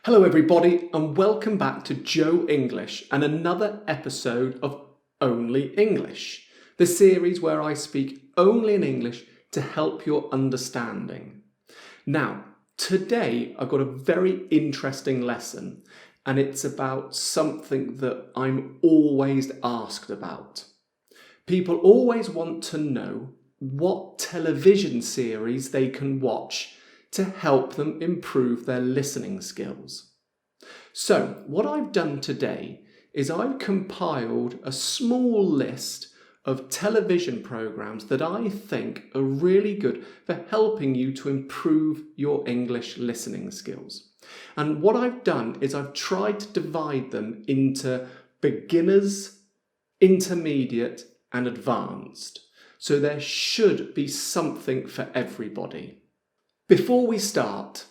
Hello everybody and welcome back to JoEnglish and another episode of Only English, the series where I speak only in English to help your understanding. Now, today I've got a very interesting lesson and it's about something that I'm always asked about. People always want to know what television series they can watch to help them improve their listening skills. So what I've done today is I've compiled a small list of television programs that I think are really good for helping you to improve your English listening skills. And what I've done is I've tried to divide them into beginners, intermediate and advanced. So there should be something for everybody. Before we start,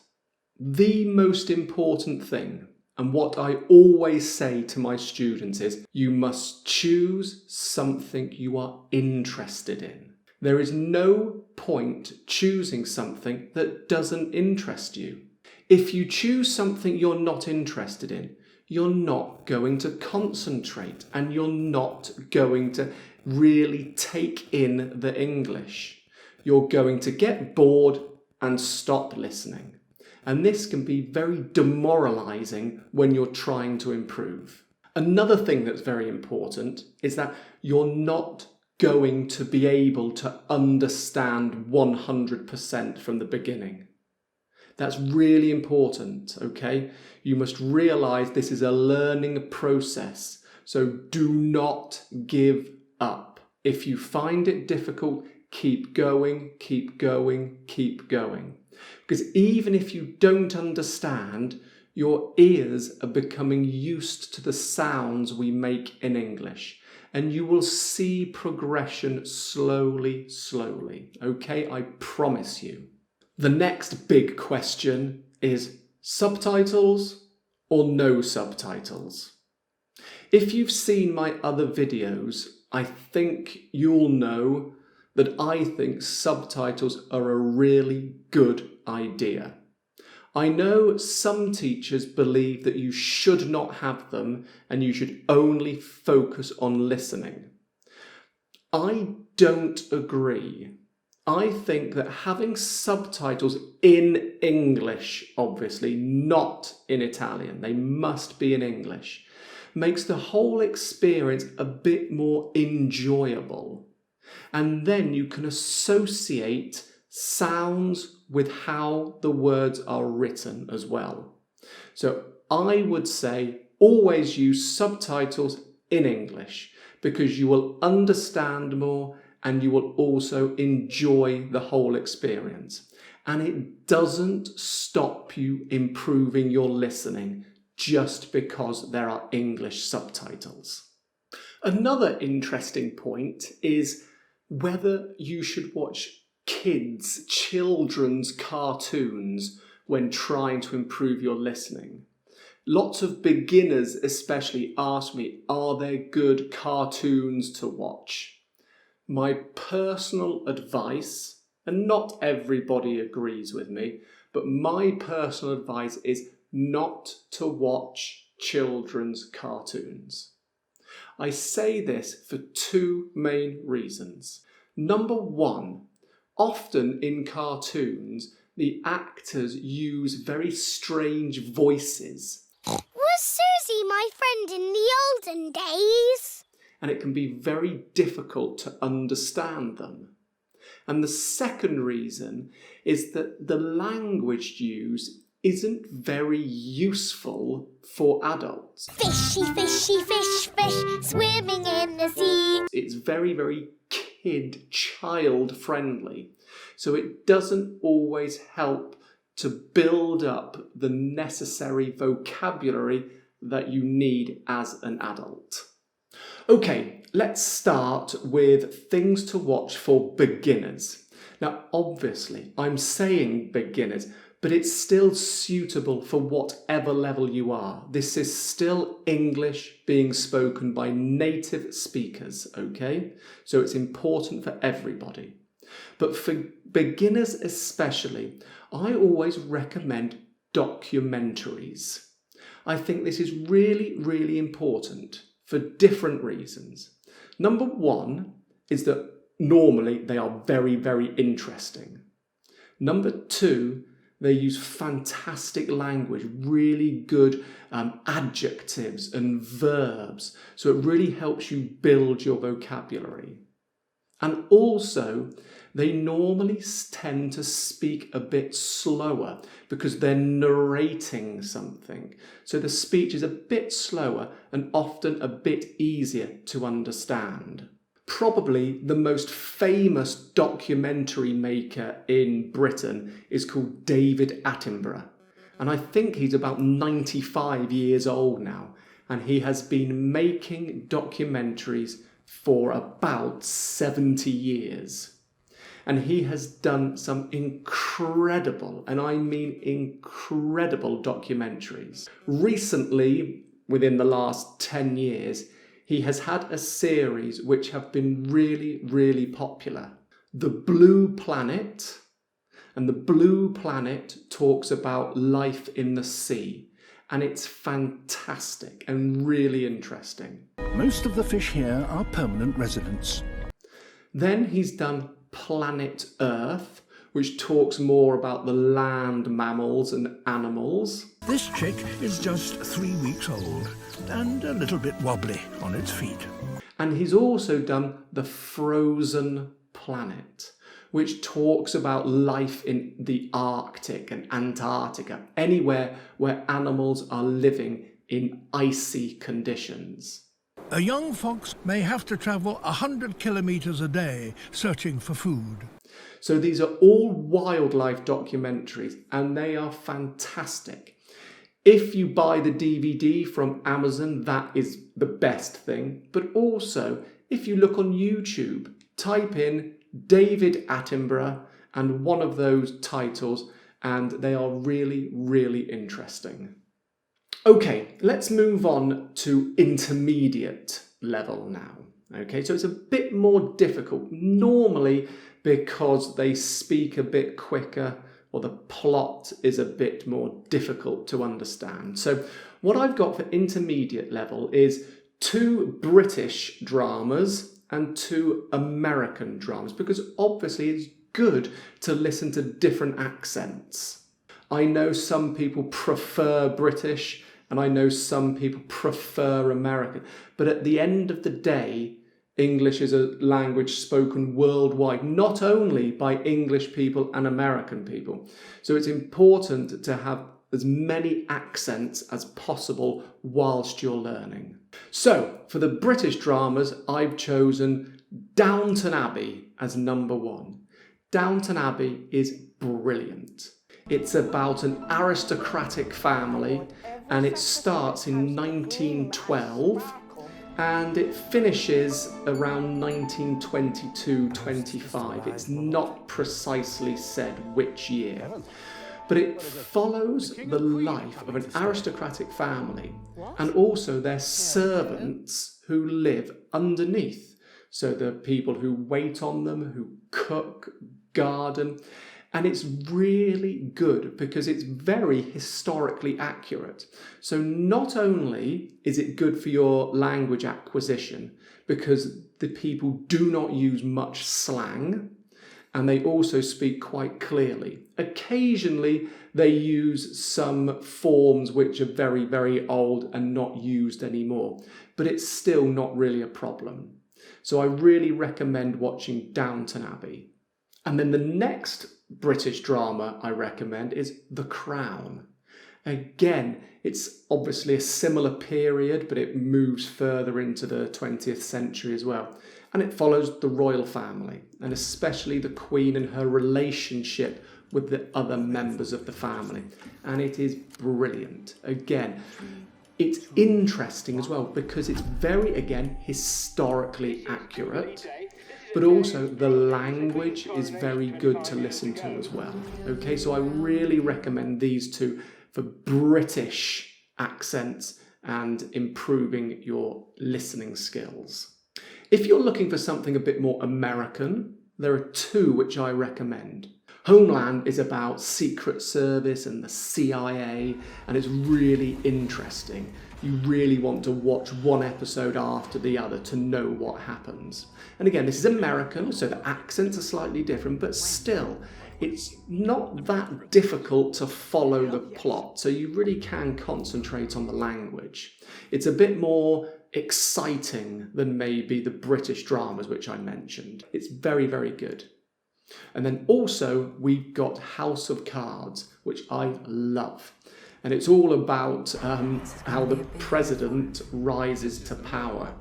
the most important thing, and what I always say to my students is, you must choose something you are interested in. There is no point choosing something that doesn't interest you. If you choose something you're not interested in, you're not going to concentrate and you're not going to really take in the English. You're going to get bored and stop listening. And this can be very demoralizing when you're trying to improve. Another thing that's very important is that you're not going to be able to understand 100% from the beginning. That's really important, okay? You must realize this is a learning process, so do not give up. If you find it difficult, keep going, keep going, keep going. Because even if you don't understand, your ears are becoming used to the sounds we make in English. And you will see progression slowly, okay? I promise you. The next big question is subtitles or no subtitles? If you've seen my other videos, I think you'll know that I think subtitles are a really good idea. I know some teachers believe that you should not have them and you should only focus on listening. I don't agree. I think that having subtitles in English, obviously, not in Italian, they must be in English, makes the whole experience a bit more enjoyable. And then you can associate sounds with how the words are written as well. So I would say always use subtitles in English because you will understand more and you will also enjoy the whole experience. And it doesn't stop you improving your listening just because there are English subtitles. Another interesting point is whether you should watch children's cartoons when trying to improve your listening. Lots of beginners especially ask me, are there good cartoons to watch? My personal advice, and not everybody agrees with me, but my personal advice is not to watch children's cartoons. I say this for two main reasons. Number one, often in cartoons, the actors use very strange voices. Was Susie my friend in the olden days? And it can be very difficult to understand them. And the second reason is that the language used isn't very useful for adults. Fishy, fishy, fish, fish, swimming in the sea. It's very, very child friendly. So it doesn't always help to build up the necessary vocabulary that you need as an adult. Okay, let's start with things to watch for beginners. Now, obviously, I'm saying beginners, but it's still suitable for whatever level you are. This is still English being spoken by native speakers, okay? So it's important for everybody. But for beginners especially, I always recommend documentaries. I think this is really, really important for different reasons. Number one is that normally they are very, very interesting. Number two, they use fantastic language, really good adjectives and verbs. So it really helps you build your vocabulary. And also, they normally tend to speak a bit slower because they're narrating something. So the speech is a bit slower and often a bit easier to understand. Probably the most famous documentary maker in Britain is called David Attenborough. And I think he's about 95 years old now. And he has been making documentaries for about 70 years. And he has done some incredible, and I mean incredible documentaries. Recently, within the last 10 years, he has had a series which have been really, really popular. The Blue Planet. And the Blue Planet talks about life in the sea. And it's fantastic and really interesting. Most of the fish here are permanent residents. Then he's done Planet Earth, which talks more about the land mammals and animals. This chick is just 3 weeks old and a little bit wobbly on its feet. And he's also done The Frozen Planet, which talks about life in the Arctic and Antarctica, anywhere where animals are living in icy conditions. A young fox may have to travel 100 kilometers a day searching for food. So these are all wildlife documentaries and they are fantastic. If you buy the DVD from Amazon, that is the best thing. But also, if you look on YouTube, type in David Attenborough and one of those titles, and they are really, really interesting. Okay, let's move on to intermediate level now. Okay, so it's a bit more difficult, normally because they speak a bit quicker or the plot is a bit more difficult to understand. So what I've got for intermediate level is 2 British dramas and 2 American dramas, because obviously it's good to listen to different accents. I know some people prefer British and I know some people prefer American, but at the end of the day, English is a language spoken worldwide, not only by English people and American people. So it's important to have as many accents as possible whilst you're learning. So for the British dramas, I've chosen Downton Abbey as number 1. Downton Abbey is brilliant. It's about an aristocratic family and it starts in 1912 and it finishes around 1922-25. It's not precisely said which year, but it follows the life of an aristocratic family and also their servants who live underneath. So the people who wait on them, who cook, garden. And it's really good because it's very historically accurate. So not only is it good for your language acquisition because the people do not use much slang and they also speak quite clearly. Occasionally they use some forms which are very, very old and not used anymore, but it's still not really a problem. So I really recommend watching Downton Abbey. And then the next British drama I recommend is The Crown. Again, it's obviously a similar period, but it moves further into the 20th century as well. And it follows the royal family, and especially the Queen and her relationship with the other members of the family. And it is brilliant. Again, it's interesting as well because it's very, again, historically accurate. But also the language is very good to listen to as well. Okay, so I really recommend these 2 for British accents and improving your listening skills. If you're looking for something a bit more American, there are 2 which I recommend. Homeland is about Secret Service and the CIA, and it's really interesting. You really want to watch one episode after the other to know what happens. And again, this is American, so the accents are slightly different, but still, it's not that difficult to follow the plot, so you really can concentrate on the language. It's a bit more exciting than maybe the British dramas, which I mentioned. It's very, very good. And then also we've got House of Cards, which I love. And it's all about how the president rises to power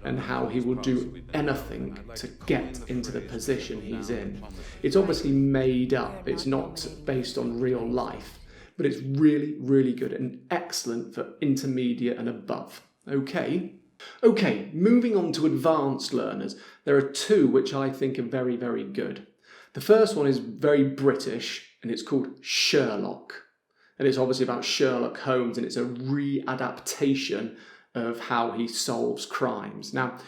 and how he will do anything to get into the position he's in. It's obviously made up. It's not based on real life, but it's really, really good and excellent for intermediate and above. Okay, moving on to advanced learners. There are two which I think are very, very good. The first one is very British and it's called Sherlock. And it's obviously about Sherlock Holmes, and it's a readaptation of how he solves crimes. Now,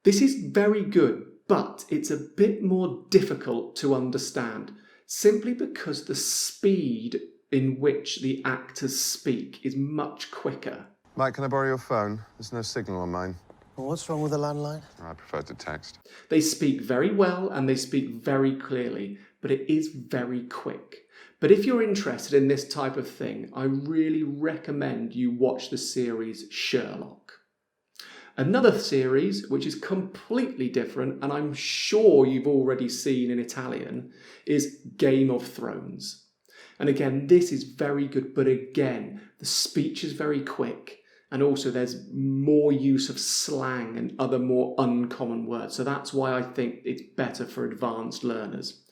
this is very good, but it's a bit more difficult to understand, simply because the speed in which the actors speak is much quicker. Mike, can I borrow your phone? There's no signal on mine. Well, what's wrong with the landline? I prefer to text. They speak very well and they speak very clearly, but it is very quick. But if you're interested in this type of thing, I really recommend you watch the series Sherlock. Another series, which is completely different, and I'm sure you've already seen in Italian, is Game of Thrones. And again, this is very good, but again, the speech is very quick, and also there's more use of slang and other more uncommon words. So that's why I think it's better for advanced learners.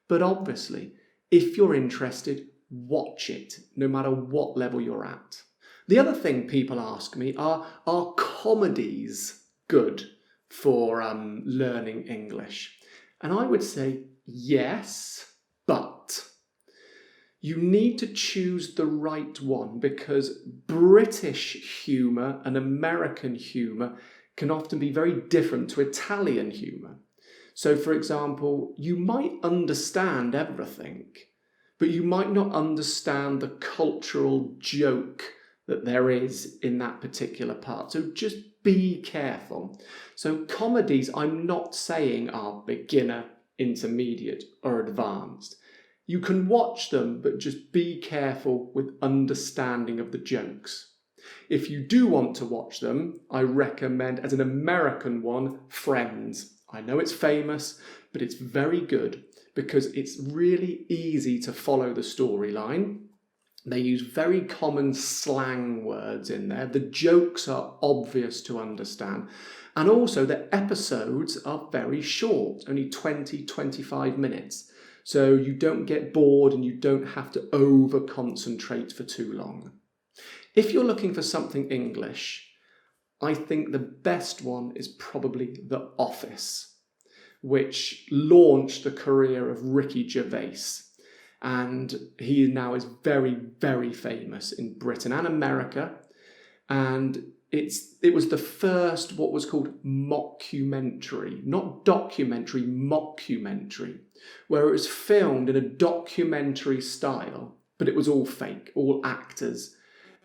But obviously, if you're interested, watch it, no matter what level you're at. The other thing people ask me are comedies good for learning English? And I would say yes, but you need to choose the right one, because British humour and American humour can often be very different to Italian humour. So, for example, you might understand everything, but you might not understand the cultural joke that there is in that particular part. So just be careful. So comedies, I'm not saying are beginner, intermediate, or advanced. You can watch them, but just be careful with understanding of the jokes. If you do want to watch them, I recommend, as an American one, Friends. I know it's famous, but it's very good because it's really easy to follow the storyline. They use very common slang words in there. The jokes are obvious to understand. And also the episodes are very short, only 20-25 minutes. So you don't get bored and you don't have to over-concentrate for too long. If you're looking for something English, I think the best one is probably The Office, which launched the career of Ricky Gervais. And he now is very, very famous in Britain and America. And it was the first what was called mockumentary, not documentary, mockumentary, where it was filmed in a documentary style, but it was all fake, all actors.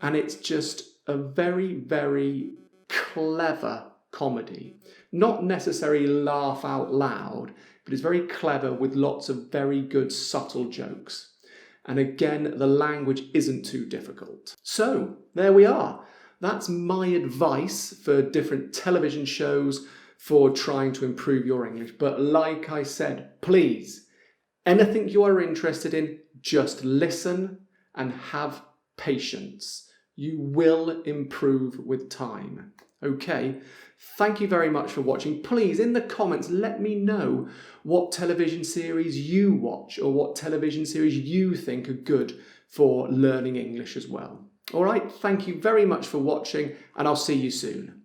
And it's just a very, very clever comedy. Not necessarily laugh out loud, but it's very clever with lots of very good subtle jokes. And again, the language isn't too difficult. So there we are. That's my advice for different television shows for trying to improve your English. But like I said, please, anything you are interested in, just listen and have patience. You will improve with time. Okay, thank you very much for watching. Please, in the comments, let me know what television series you watch or what television series you think are good for learning English as well. All right, thank you very much for watching, and I'll see you soon.